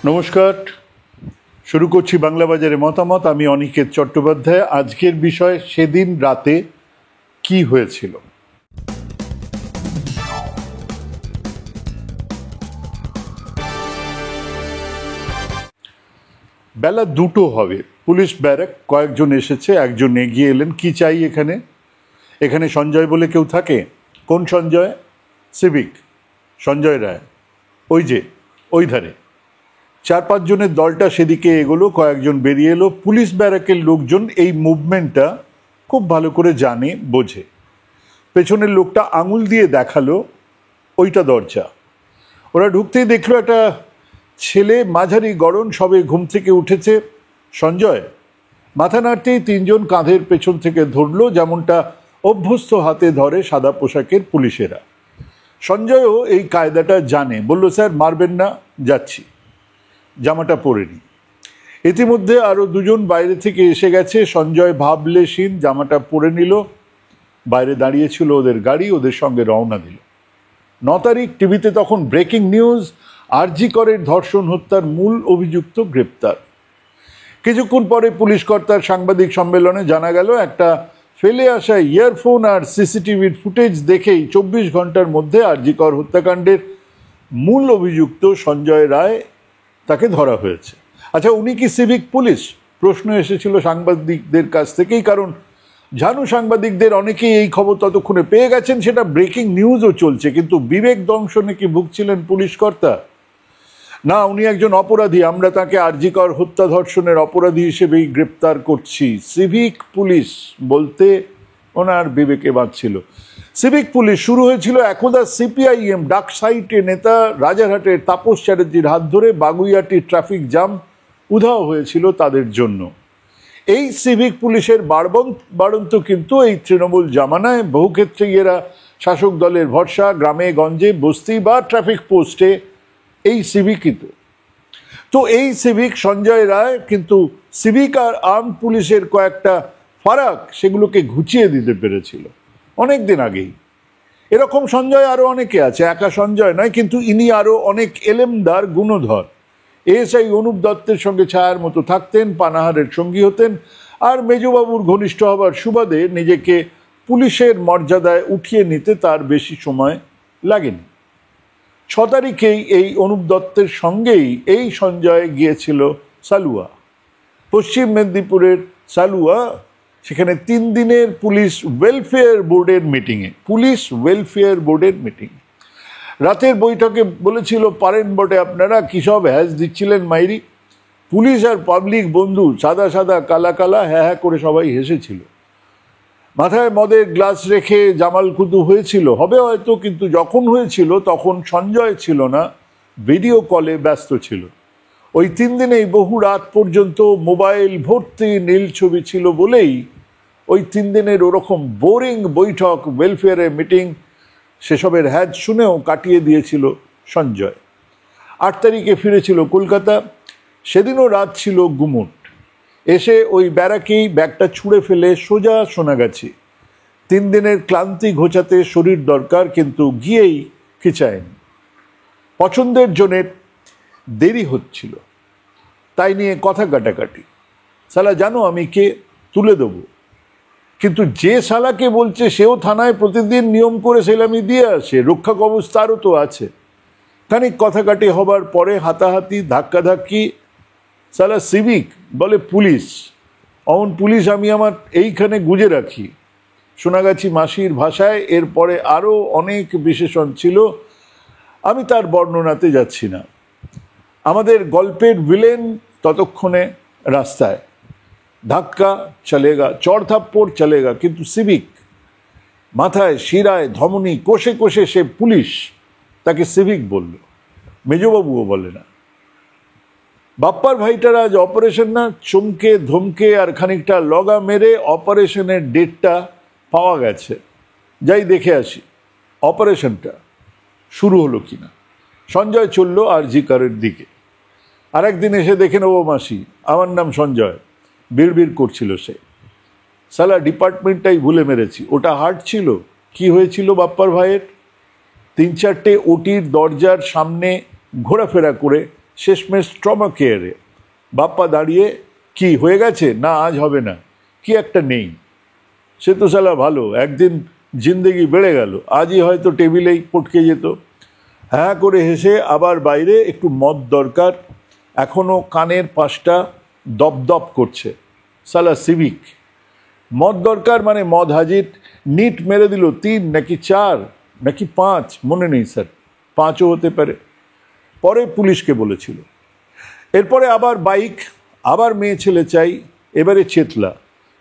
নমস্কার, শুরু করছি বাংলা বাজারে মতামত। আমি অনিকেত চট্টোপাধ্যায়। আজকের বিষয় সেদিন রাতে কি হয়েছিল। বেলা 2টো হবে। পুলিশ ব্যারাক, কয়েকজন এসেছে, একজন এগিয়ে এলেন। কি চাই এখানে? এখানে সঞ্জয় বলে কেউ থাকে? কোন সঞ্জয়? সিভিক সঞ্জয় রায়, ওই যে ওই ধারে। 4-5 জনের দলটা সেদিকে এগোলো, কয়েকজন বেরিয়ে এলো। পুলিশ ব্যারাকের লোকজন এই মুভমেন্টটা খুব ভালো করে জানে, বোঝে। পেছনের লোকটা আঙুল দিয়ে দেখালো ওইটা দরজা। ওরা ঢুকতেই দেখলো একটা ছেলে, মাঝারি গড়ন, সবে ঘুম থেকে উঠেছে। সঞ্জয়। মাথা নাড়তেই 3 জন কাঁধের পেছন থেকে ধরলো, যেমনটা অভ্যস্ত হাতে ধরে সাদা পোশাকের পুলিশেরা। সঞ্জয়ও এই কায়দাটা জানে। বলল, স্যার মারবেন না, যাচ্ছি। জামাটা পরে নি। ইতিমধ্যে আরো 2 জন বাইরে থেকে এসে গেছে। সঞ্জয় ভাবলেশীন জামাটা পরে নিল। বাইরে দাঁড়িয়েছিল ওদের গাড়ি, ওদের সঙ্গে রওনা দিল। 9 তারিখ টিভিতে তখন ব্রেকিং নিউজ, আরজি করের ধর্ষণ হত্যার মূল অভিযুক্ত গ্রেপ্তার। কিছুক্ষণ পরে পুলিশ কর্তার সাংবাদিক সম্মেলনে জানা গেল, একটা ফেলে আসা ইয়ারফোন আর সিসিটিভির ফুটেজ দেখেই 24 ঘন্টার মধ্যে আরজি কর হত্যাকাণ্ডের মূল অভিযুক্ত সঞ্জয় রায়, তাকে ধরা হয়েছে। আচ্ছা, উনি কি সিভিক পুলিশ? প্রশ্ন এসেছিল সাংবাদিকদের কাছ থেকেই, কারণ জানু সাংবাদিকদের অনেকেই এই খবর ততক্ষণে পেয়ে গেছেন, সেটা ব্রেকিং নিউজও চলছে। কিন্তু বিবেক দংশনে কি ভুগছিলেন পুলিশ কর্তা? না, উনি একজন অপরাধী। আমরা তাকে আরজি কর হত্যা ধর্ষণের অপরাধী হিসেবেই গ্রেপ্তার করছি। সিভিক পুলিশ বলতে ওনার বিবেকে বাঁধছিল। সিভিক পুলিশ শুরু হয়েছিল একদা সিপিআইএম ডাক সাইটে নেতা রাজারহাটের তাপস চ্যাটার্জির হাত ধরে। বাগুইয়াটির ট্রাফিক জ্যাম উধাও হয়েছিল তাদের জন্য। এই সিভিক পুলিশের বাড়ন্ত কিন্তু এই তৃণমূল জামানায় বহু ক্ষেত্রে এরা শাসক দলের ভরসা। গ্রামে গঞ্জে, বস্তি বা ট্রাফিক পোস্টে এই সিভিকই তো এই সিভিক সঞ্জয় রায় কিন্তু সিভিক আর আর্ম পুলিশের কয়েকটা ফারাক, সেগুলোকে ঘুচিয়ে দিতে পেরেছিল অনেক দিন আগেই। এরকম সঞ্জয় আরো অনেকে আছে, একা সঞ্জয় নয়, কিন্তু ইনি আরো অনেক এলেমদার, গুণধর। এএসআই অনুপ দত্তের সঙ্গে ছায়ার মতো থাকতেন, পানাহারের সঙ্গী হতেন, আর মেজবাবুর ঘনিষ্ঠ হবার সুবাদে নিজেকে পুলিশের মর্যাদায় উঠিয়ে নিতে তার বেশি সময় লাগেনি। 6 তারিখেই এই অনুপ দত্তের সঙ্গেই এই সঞ্জয় গিয়েছিল সালুয়া, পশ্চিম মেদিনীপুরের সালুয়া। সেখানে 3 দিনের পুলিশ ওয়েলফেয়ার বোর্ডের মিটিং। রাতের বৈঠকে বলেছিল, পারেন বটে আপনারা, কি সব হ্যাজ দিচ্ছিলেন মাইরি। পুলিশ আর পাবলিক বন্ধু, সাদা সাদা কালা কালা, হ্যাঁ হ্যাঁ করে সবাই হেসেছিল। মাথায় মদের গ্লাস রেখে জামাল কুতু হয়েছিল, হবে হয়তো, কিন্তু যখন হয়েছিল তখন সঞ্জয় ছিল না, ভিডিও কলে ব্যস্ত ছিল। ওই 3 দিনেই বহু রাত পর্যন্ত মোবাইল ভর্তি নীল ছবি ছিল বলেই ওই 3 দিনের ওরকম বোরিং বৈঠক, ওয়েলফেয়ারের মিটিং, সেসবের হ্যাজ শুনেও কাটিয়ে দিয়েছিল সঞ্জয়। 8 তারিখে ফিরেছিল কলকাতা। সেদিনও রাত ছিল গুমুট। এসে ওই ব্যারাকেই ব্যাগটা ছুঁড়ে ফেলে সোজা সোনাগাছি। 3 দিনের ক্লান্তি ঘোচাতে শরীর দরকার, কিন্তু গিয়েই খিচায়নি। পছন্দের জনের দেরি হচ্ছিল, তাই নিয়ে কথা কাটাকাটি। শালা জানো আমি কে, তুলে দেবো। কিন্তু যে শালাকে বলছে সেও থানায় প্রতিদিন নিয়ম করে সেলামি দিয়ে আসে, রক্ষা কবচ তারও তো আছে। খানিক কথাকাটি হবার পরে হাতাহাতি, ধাক্কাধাক্কি। শালা সিভিক বলে পুলিশ, অমন পুলিশ আমি আমার এইখানে গুজে রাখি। সোনাগাছি মাসির ভাষায় এরপরে আরও অনেক বিশেষণ ছিল, আমি তার বর্ণনাতে যাচ্ছি না। আমাদের গল্পের ভিলেন ততক্ষণে রাস্তায়। ধাক্কা চলেগা, চড় থাপ্পড় চলেগা, কিন্তু সিভিক। মাথায়, শিরায়, ধমনী কষে কষে সে পুলিশ, তাকে সিভিক বলল। মেজবাবুও বলে না। বাপ্পার ভাইটার আজ অপারেশন না, চমকে ধমকে আর খানিকটা লগা মেরে অপারেশনের ডেটটা পাওয়া গেছে। যাই দেখে আসি অপারেশনটা শুরু হলো কিনা। সঞ্জয় চলল আরজি করের দিকে। আর একদিন এসে দেখে নেবো মাসি, আমার নাম সঞ্জয়, বিড়বিড় করছিল সে। সালা ডিপার্টমেন্টটাই ভুলে মেরেছি। ওটা হার্ট ছিল। কি হয়েছিল বাপ্পার ভাইয়ের? 3-4টে ওটির দরজার সামনে ঘোরাফেরা করে শেষমেশ ট্রমা কেয়ারে বাপ্পা দাঁড়িয়ে, কি হয়ে গেছে, না আজ হবে না, কি একটা নেই, সে তো শালা ভালো, একদিন জিন্দেগি বেড়ে গেল, আজই হয়তো টেবিলেই পটকে যেত। হ্যাঁ করে হেসে আবার বাইরে, একটু মদ দরকার, এখনো কানের পাশটা দপদপ করছে, শালা সিভিক। মদ দরকার মানে মদ হাজির, নিট মেরে দিল 3 নাকি 4 নাকি 5, মনে নেই স্যার, 5ও হতে পারে, পরে পুলিশকে বলেছিল। এরপরে আবার বাইক, আবার মেয়ে ছেলে চাই, এবারে চেতলা,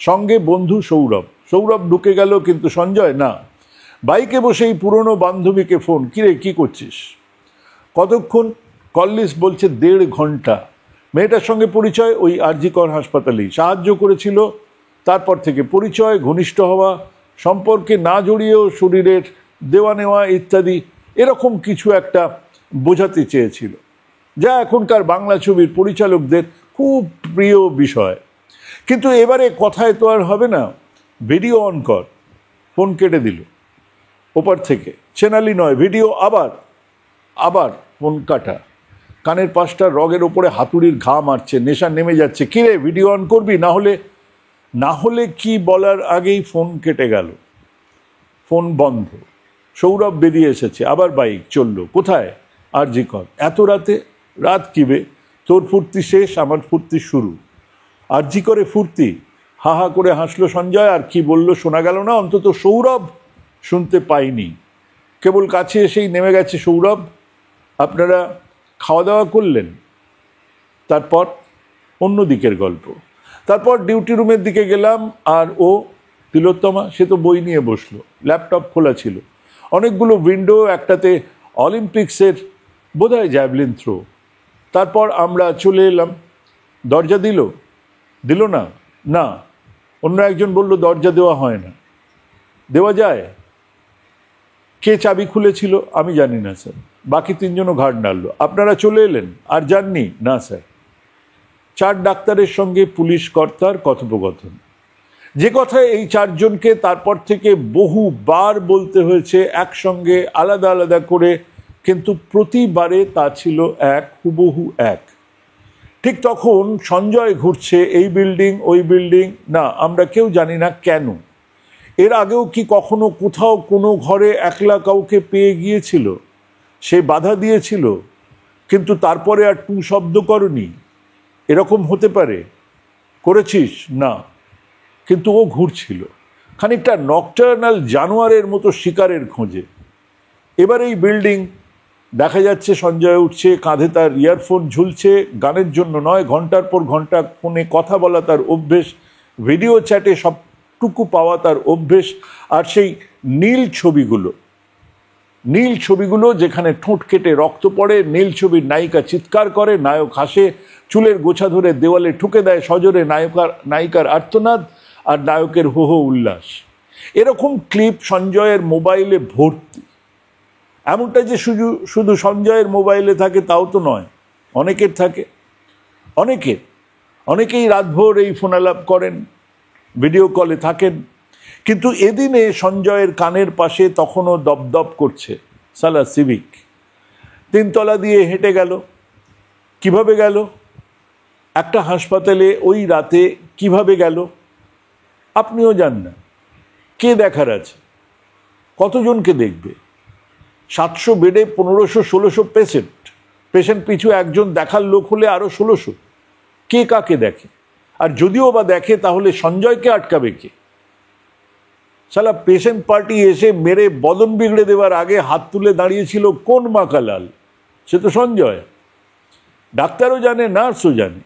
সঙ্গে বন্ধু সৌরভ। সৌরভ ঢুকে গেল, কিন্তু সঞ্জয় না। বাইকে বসেই পুরনো বান্ধবীকে ফোন, কিরে কি করছিস, কতক্ষণ, কললিস বলছে 1.5 ঘন্টা। মেয়েটার সঙ্গে পরিচয় ওই আরজি কর হাসপাতালেই, সাহায্য করেছিল, তারপর থেকে পরিচয়, ঘনিষ্ঠ হওয়া, সম্পর্কে না জড়িয়েও শরীরের দেওয়া নেওয়া ইত্যাদি, এরকম কিছু একটা বোঝাতে চেয়েছিল, যা এখনকার বাংলা ছবির পরিচালকদের খুব প্রিয় বিষয়। কিন্তু এবারে কথায় তো আর হবে না, ভিডিও অন কর। ফোন কেটে দিল ওপার থেকে, চেনালি নয়, ভিডিও, আবার আবার ফোন কাটা, কানের পাশটা রগের ওপরে হাতুড়ির ঘা মারছে, নেশা নেমে যাচ্ছে, কিরে ভিডিও অন করবি, না হলে কি বলার আগেই ফোন কেটে গেল, ফোন বন্ধ। সৌরভ বেরিয়ে এসেছে, আবার বাইক চললো, কোথায়, আরজি কর। এত রাতে, রাত কিবে, তোর ফুর্তি শেষ, আমার ফুর্তি শুরু। আরজি করে ফুর্তি, হা হা করে হাসলো সঞ্জয়, আর কি বলল শোনা গেল না, অন্তত সৌরভ শুনতে পাইনি। কেবল কাছে এসেই নেমে গেছে সৌরভ, আপনারা খাওয়া দাওয়া করলেন? তারপর অন্য দিকের গল্প। তারপর ডিউটি রুমের দিকে গেলাম, আর ও তিলোত্তমা, সে তো বই নিয়ে বসলো, ল্যাপটপ খোলা ছিল, অনেকগুলো উইন্ডো, একটাতে অলিম্পিক্সের বোধহয় জ্যাভলিন থ্রো। তারপর আমরা চলে এলাম, দরজা দিল না, না, অন্য একজন বলল দরজা দেওয়া হয় না, দেওয়া যায়, কে চাবি খুলেছিল আমি জানি না স্যার, বাকি 3 জনও ঘাড় নাড়ল। আপনারা চলে এলেন, আর যাননি? না স্যার। 4 ডাক্তারের সঙ্গে পুলিশ কর্তার কথোপকথন, যে কথা এই 4 জনকে তারপর থেকে বহুবার বলতে হয়েছে একসঙ্গে, আলাদা আলাদা করে, কিন্তু প্রতিবারে তা ছিল এক, হুবহু এক। ঠিক তখন সঞ্জয় ঘুরছে এই বিল্ডিং ওই বিল্ডিং, না আমরা কেউ জানি না কেন। এর আগেও কি কখনো কোথাও কোনো ঘরে একলা কাউকে পেয়ে গিয়েছিল, সে বাধা দিয়েছিল, কিন্তু তারপরে আর টু শব্দ করনি? এরকম হতে পারে, করেছিস না, কিন্তু ও ঘুরছিল খানিকটা নকটার্নাল জানোয়ারের মতো শিকারের খোঁজে। এবার এই বিল্ডিং দেখা যাচ্ছে, সঞ্জয় উঠছে, কাঁধে তার ইয়ারফোন ঝুলছে, গানের জন্য নয়, ঘন্টার পর ঘন্টা ফোনে কথা বলা তার অভ্যেস, ভিডিও চ্যাটে সবটুকু পাওয়া তার অভ্যেস। আর সেই নীল ছবিগুলো যেখানে ঠোঁট কেটে রক্ত পড়ে, নীল ছবির নায়িকা চিৎকার করে, নায়ক হাসে, চুলের গোছা ধরে দেওয়ালে ঠুকে দেয় সজোরে নায়িকার আর্তনাদ, আর নায়কের হো হো উল্লাস। এরকম ক্লিপ সঞ্জয়ের মোবাইলে ভর্তি। এমনটা যে শুধু সঞ্জয়ের মোবাইলে থাকে তাও তো নয়, অনেকের থাকে, অনেকেই রাতভর এই ফোনালাপ করেন, ভিডিও কলে থাকেন। কিন্তু এদিনে সঞ্জয়ের কানের পাশে তখনও দপদপ করছে সালা সিভিক। 3 তলা দিয়ে হেঁটে গেল, কিভাবে গেল, একটা হাসপাতালে ওই রাতে কিভাবে গেল আপনিও জান না, কে দেখার আছে, কতজনকে দেখবে, 700 বেডে 1500-1600 পেশেন্ট পিছু একজন দেখার লোক হলে আরো 1600, কে কাকে দেখে? আর যদিও বা দেখে, তাহলে সঞ্জয়কে আটকাবে কে? শালা পেশেন্ট পার্টি এসে মেরে বদন বিগড়ে দেওয়ার আগে হাত তুলে দাঁড়িয়েছিল কোন মাকালাল? সে তো সঞ্জয়। ডাক্তারও জানে, নার্সও জানে,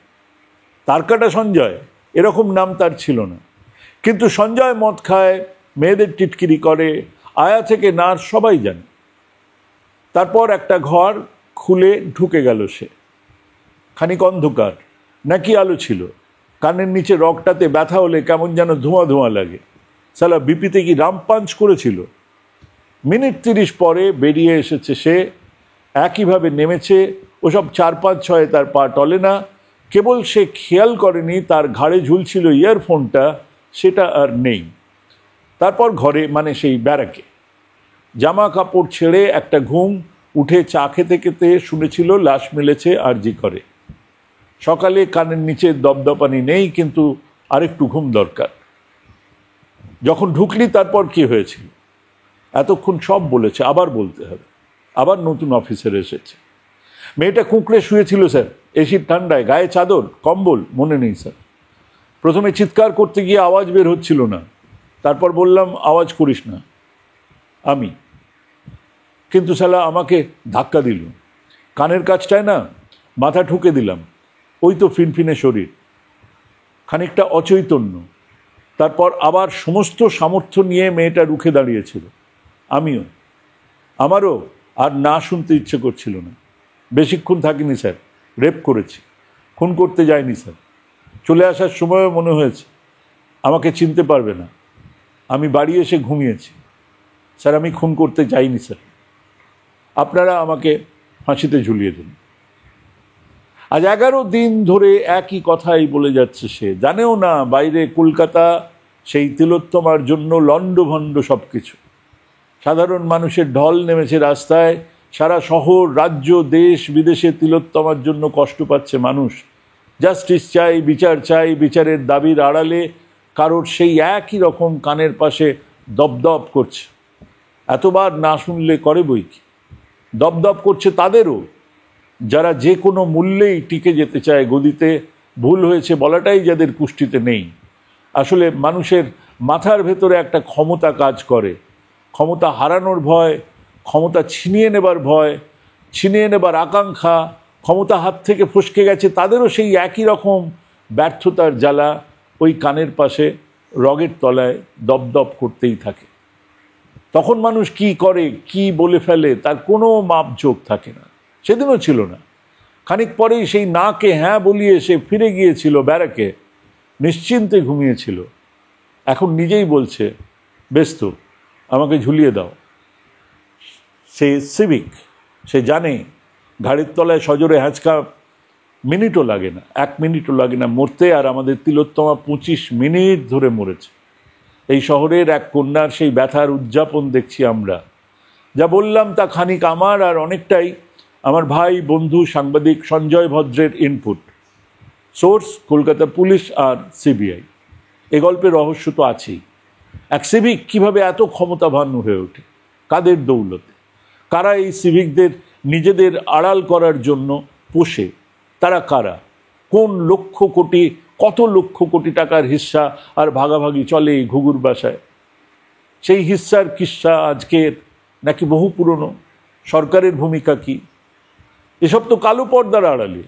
তারকাটা সঞ্জয়, এরকম নাম তার ছিল না। কিন্তু সঞ্জয় মদ খায়, মেয়েদের টিটকিরি করে, আয়া থেকে নার্স সবাই জানে। তারপর একটা ঘর খুলে ঢুকে গেল সে, খানিক অন্ধকার, নাকি আলো ছিল, কানের নিচে রগটাতে ব্যথা হলে কেমন যেন ধোঁয়া ধোঁয়া লাগে। সালা বিপিতে কি রামপাঞ্চ করেছিল? মিনিট 30 পরে বেরিয়ে এসেছে সে, একইভাবে নেমেছে। ওসব 4-5-6 তার পা টলে না, কেবল সে খেয়াল করেনি তার ঘাড়ে ঝুলছিল ইয়ারফোনটা, সেটা আর নেই। তারপর ঘরে, মানে সেই ব্যারাকে, জামা কাপড় ছেড়ে একটা ঘুম, উঠে চা খেতে খেতে শুনেছিল লাশ মিলেছে আরজি করে। সকালে কানের নিচে দপদপানি নেই, কিন্তু আরেকটু ঘুম দরকার। যখন ঢুকলি তারপর কি হয়েছিল? এতক্ষণ সব বলেছে, আবার বলতে হবে। আবার নতুন অফিসার এসেছে। মেয়েটা কুঁকড়ে শুয়েছিল স্যার, এসির ঠান্ডায়, গায়ে চাদর কম্বল, মনে নেই স্যার। প্রথমে চিৎকার করতে গিয়ে আওয়াজ বের হচ্ছিল না, তারপর বললাম আওয়াজ করিস না আমি, কিন্তু শালা আমাকে ধাক্কা দিল, কানের কাছটায় না মাথা ঠুকে দিলাম। ওই তো ফিনফিনে শরীর, খানিকটা অচৈতন্য। তারপর আবার সমস্ত সামর্থ্য নিয়ে মেয়েটা রুখে দাঁড়িয়েছিল। আমারও আর না শুনতে ইচ্ছে করছিল না। বেশিক্ষণ থাকিনি স্যার, রেপ করেছি, খুন করতে যায়নি স্যার। চলে আসার সময়ও মনে হয়েছে আমাকে চিনতে পারবে না। আমি বাড়ি এসে ঘুমিয়েছি স্যার, আমি খুন করতে যাইনি স্যার। আপনারা আমাকে ফাঁসিতে ঝুলিয়ে দিন। আজ 11 দিন ধরে একই কথাই বলে যাচ্ছে সে, জানেও না বাইরে কলকাতা সেই তিলোত্তমার জন্য লণ্ডভণ্ড সব কিছু। সাধারণ মানুষের ঢল নেমেছে রাস্তায়, সারা শহর, রাজ্য, দেশ বিদেশে তিলোত্তমার জন্য কষ্ট পাচ্ছে মানুষ। জাস্টিস চাই, বিচার চাই। বিচারের দাবির আড়ালে কারোর সেই একই রকম কানের পাশে দপদপ করছে। এতবার না শুনলে করে বই কি। দপদপ করছে তাদেরও, যারা যে কোনো মূল্যেই টিকে যেতে চায় গদিতে। ভুল হয়েছে বলাটাই যাদের কুষ্টিতে নেই। আসলে মানুষের মাথার ভেতরে একটা ক্ষমতা কাজ করে, ক্ষমতা হারানোর ভয়, ক্ষমতা ছিনিয়ে নেবার ভয়, ছিনিয়ে নেবার আকাঙ্ক্ষা। ক্ষমতা হাত থেকে ফসকে গেছে তাদেরও সেই একই রকম ব্যর্থতার জ্বালা ওই কানের পাশে রগের তলায় দপদপ করতেই থাকে। তখন মানুষ কি করে, কি বলে ফেলে, তার কোনো মাপঝোঁক থাকে না। সেদিনও ছিল না। খানিক পরেই সেই নাকে হ্যাঁ বলিয়ে সে ফিরে গিয়েছিল ব্যারাকে, নিশ্চিন্তে ঘুমিয়েছিল। এখন নিজেই বলছে, বেশ তো, আমাকে ঝুলিয়ে দাও। সে সিভিক, সে জানে ঘাড়ির তলায় সজোরে হ্যাঁচকা মিনিটও লাগে না, 1 মিনিটও লাগে না মরতে। আর আমাদের তিলোত্তমা 25 মিনিট ধরে মরেছে। এই শহরের এক কন্যার সেই ব্যথার উদযাপন দেখছি আমরা। যা বললাম তা খানিক আমার আর অনেকটাই আমার ভাই, বন্ধু, সাংবাদিক সঞ্জয় ভদ্রের ইনপুট। সোর্স কলকাতা পুলিশ আর সিবিআই। এ গল্পের রহস্য তো আছেই। এক সিভিক কিভাবে এত ক্ষমতাবান হয়ে ওঠে, কাদের দৌলতে? কারা এই সিভিকদের নিজেদের আড়াল করার জন্য পোষে? তারা কারা? কোন লক্ষ কোটি, কত লক্ষ কোটি টাকার হিস্সা আর ভাগাভাগি চলে এই ঘুঘুর বাসায়? সেই হিস্সার কিস্সা আজকের নাকি বহু পুরনো? সরকারের ভূমিকা কি? এসব তো কালো পর্দার আড়ালে।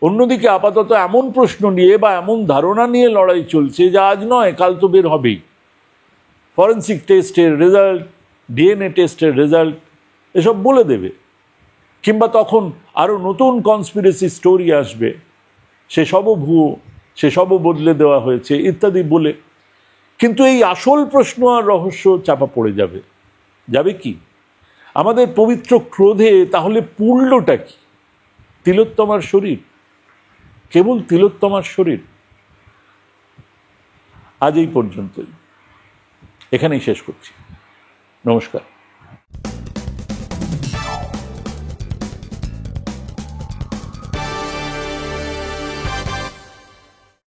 অন্যদিকে আপাতত এমন প্রশ্ন নিয়ে বা এমন ধারণা নিয়ে লড়াই চলছে যা আজ নয় কাল তো বের হবেই। ফরেন্সিক টেস্টের রেজাল্ট, ডিএনএ টেস্টের রেজাল্ট এসব বলে দেবে। কিংবা তখন আরও নতুন কনস্পিরেসি স্টোরি আসবে, সেসবও ভুয়ো, সেসবও বদলে দেওয়া হয়েছে ইত্যাদি বলে। কিন্তু এই আসল প্রশ্ন আর রহস্য চাপা পড়ে যাবে। যাবে কি? আমাদের পবিত্র ক্রোধে তাহলে পুড়লটা কি? তিলোত্তমার শরীর, কেবল তিলোত্তমার শরীর। আজ এই পর্যন্তই, এখানেই শেষ করছি। নমস্কার।